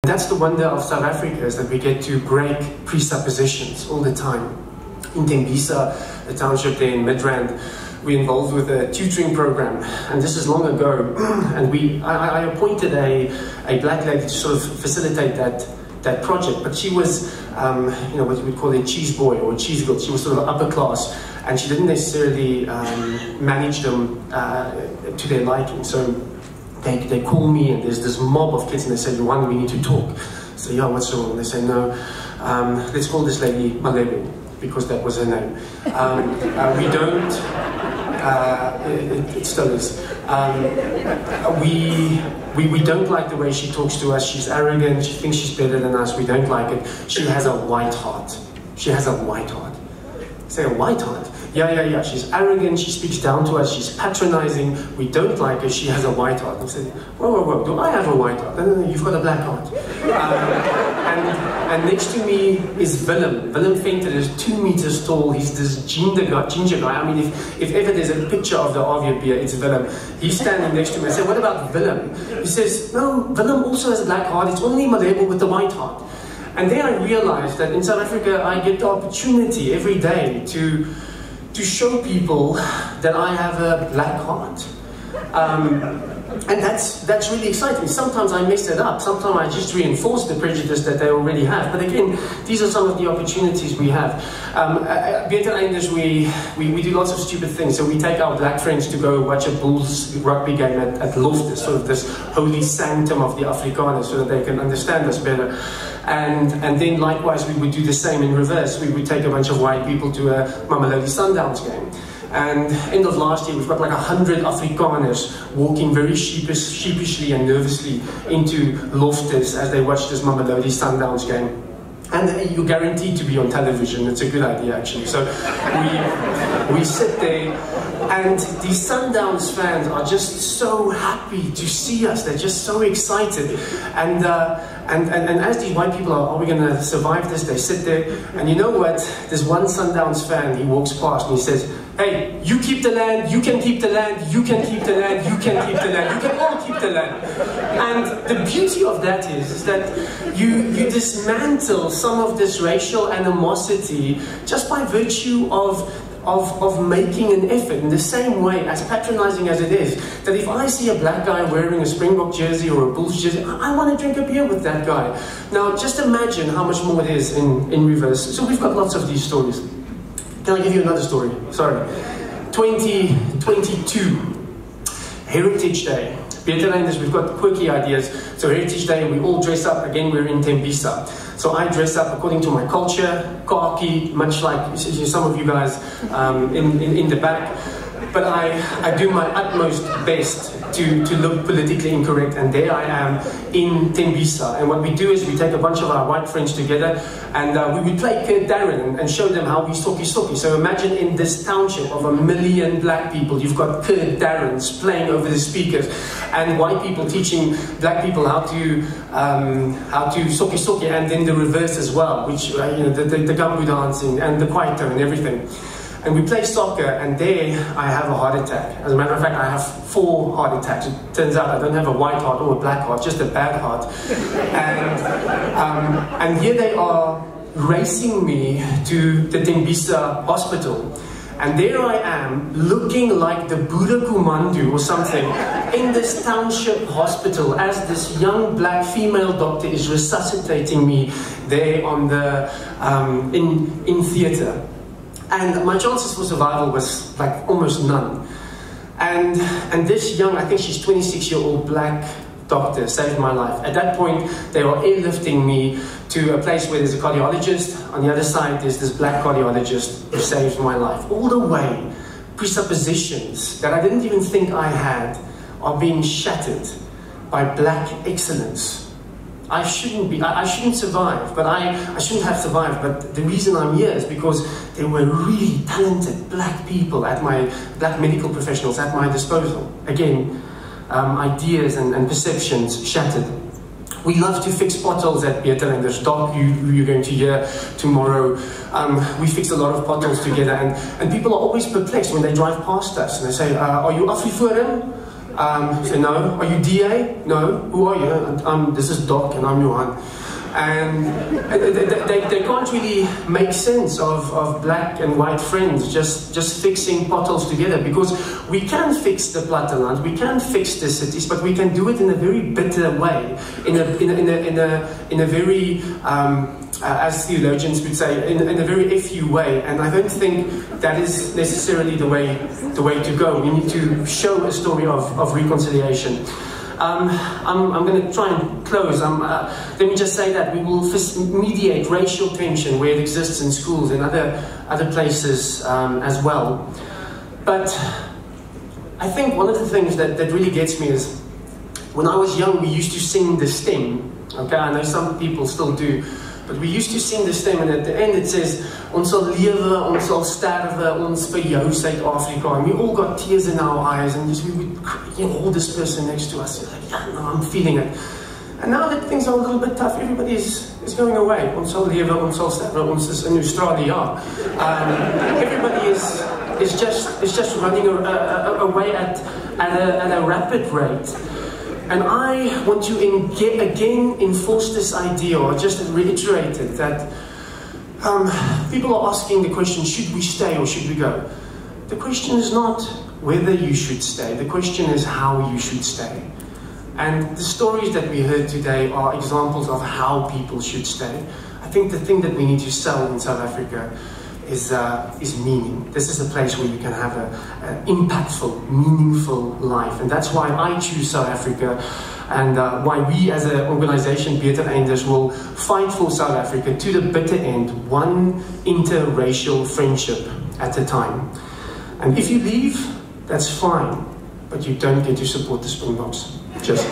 That's the wonder of South Africa, is that we get to break presuppositions all the time. In Tembisa, a township there in Midrand, we're involved with a tutoring program, and this is long ago, and I appointed a black lady to sort of facilitate that project, but she was, you know, what you would call a cheese boy or a cheese girl. She was sort of upper class, and she didn't necessarily manage them to their liking. So they call me, and there's this mob of kids, and they say, Johan, we need to talk. So yeah, what's wrong? And they say, no, let's call this lady Malebo, because that was her name. We don't, it still is. We don't like the way she talks to us. She's arrogant, she thinks she's better than us, we don't like it. She has a white heart. She has a white heart. Say, a white heart? Yeah. She's arrogant, she speaks down to us, she's patronizing, we don't like her, she has a white heart. And I said, whoa, do I have a white heart? No, you've got a black heart. And next to me is Willem. Willem Venter is 2 meters tall. He's this ginger guy. I mean, if ever there's a picture of the RV beer, it's Willem. He's standing next to me. I say, what about Willem? He says, no, Willem also has a black heart. It's only Malebo with the white heart. And then I realized that in South Africa, I get the opportunity every day to show people that I have a black heart. And that's really exciting. Sometimes I mess it up. Sometimes I just reinforce the prejudice that they already have. But again, these are some of the opportunities we have. At Betereinders, we do lots of stupid things. So we take our black friends to go watch a Bulls rugby game at Loftus, sort of this holy sanctum of the Afrikaners, so that they can understand us better. And then likewise, we would do the same in reverse. We would take a bunch of white people to a Mamelodi Sundowns game. And end of last year, we've got like 100 Afrikaners walking very sheepishly and nervously into Loftus as they watch this Mamelodi Sundowns game. And you're guaranteed to be on television. It's a good idea, actually. So we sit there, and these Sundowns fans are just so happy to see us. They're just so excited. And as these white people are we going to survive this? They sit there, and you know what? There's one Sundowns fan, he walks past and he says, hey, you keep the land, you can keep the land, you can keep the land, you can keep the land, you can all keep the land. And the beauty of that is that you dismantle some of this racial animosity just by virtue of making an effort, in the same way, as patronizing as it is, that if I see a black guy wearing a Springbok jersey or a Bulls jersey, I want to drink a beer with that guy. Now, just imagine how much more it is in reverse. So we've got lots of these stories. Can I give you another story? Sorry. 2022, Heritage Day. Betereinders, we've got quirky ideas. So Heritage Day, we all dress up. Again, we're in Tembisa. So I dress up according to my culture, khaki, much like some of you guys in the back. But I do my utmost best to look politically incorrect, and there I am in Tembisa. And what we do is we take a bunch of our white friends together, and we would play Kurt Darren and show them how we socky. So imagine in this township of 1 million black people, you've got Kurt Darrens playing over the speakers, and white people teaching black people how to socky, and then the reverse as well, which you know, the gumbo dancing and the kwaito and everything. And we play soccer, and there I have a heart attack. As a matter of fact, I have 4 heart attacks. It turns out I don't have a white heart or a black heart, just a bad heart. And here they are racing me to the Tembisa hospital. And there I am, looking like the Buddha Kumandu or something, in this township hospital, as this young black female doctor is resuscitating me there on the in theatre. And my chances for survival was like almost none. And this young, I think she's 26-year-old black doctor saved my life. At that point, they were airlifting me to a place where there's a cardiologist. On the other side, there's this black cardiologist who saved my life. All the way, presuppositions that I didn't even think I had are being shattered by black excellence. I shouldn't survive, but I shouldn't have survived, but the reason I'm here is because there were really talented black people black medical professionals at my disposal. Again, ideas and perceptions shattered. We love to fix potholes at Betereinders. Doc, you're going to hear tomorrow. We fix a lot of potholes together, and people are always perplexed when they drive past us, and they say, are you Afriforum? Say, no. Are you DA? No. Who are you? This is Doc and I'm Johan. And they can't really make sense of black and white friends just fixing potholes together, because we can fix the platteland, we can fix the cities, but we can do it in a very bitter way, in a very as theologians would say, in a very FU way. And I don't think that is necessarily the way to go. We need to show a story of reconciliation. I'm going to try and close. Let me just say that we will mediate racial tension where it exists in schools and other places as well. But I think one of the things that really gets me is, when I was young, we used to sing the stem. Okay, I know some people still do. But we used to sing the stem, and at the end it says, ons sal lewe, ons sal sterwe, ons vir jou Suid-Afrika. And we all got tears in our eyes, and just, we would hold this person next to us. Like, yeah, no, I'm feeling it. And now that things are a little bit tough, everybody is going away. Ons sal lewe, ons sal sterwe, ons is in Australia. Everybody is just running away at a rapid rate. And I want to again enforce this idea, or just reiterate it, that people are asking the question, should we stay or should we go? The question is not whether you should stay, the question is how you should stay. And the stories that we heard today are examples of how people should stay. I think the thing that we need to sell in South Africa is meaning. This is a place where you can have an impactful, meaningful life. And that's why I choose South Africa, and why we as an organization, Betereinders, will fight for South Africa to the bitter end, one interracial friendship at a time. And if you leave, that's fine, but you don't get to support the Springboks. Just